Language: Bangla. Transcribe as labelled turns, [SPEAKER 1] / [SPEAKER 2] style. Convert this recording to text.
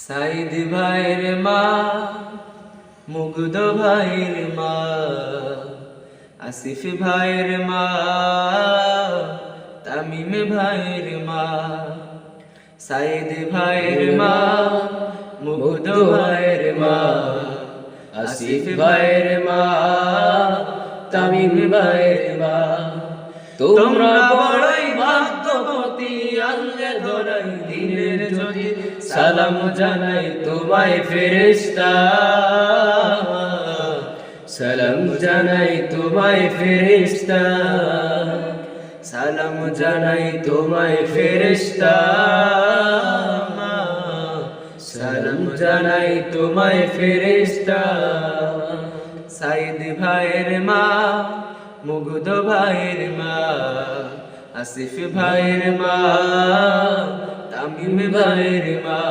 [SPEAKER 1] সাইদ ভাইয়ের মা, মুগ্ধ ভাইয়ের মা, আসিফ ভাইয়ের মা, তামিম ভাইয়ের মা। সাইদ ভাইয়ের মা, মুগ্ধ ভাইয়ের মা, আসিফ ভাইয়ের মা, তামিম ভাইয়ের মা। তোমরা বড়ই ভাগ্যবতী, আল্লাহ ধরাই দিনের জ্যোতি। সালাম জানাই তোমায় ফেরেশতা, সালাম জানাই তোমায় ফেরেশতা, সালাম জানাই তোমায় ফেরেশতা, সালাম জানাই তোমায় ফেরেশতা। সাইদ ভাইয়ের মা, মুগ্ধ ভাইয়ের মা, আসিফ ভাইয়ের মা, তামিম ভাইয়ের মা।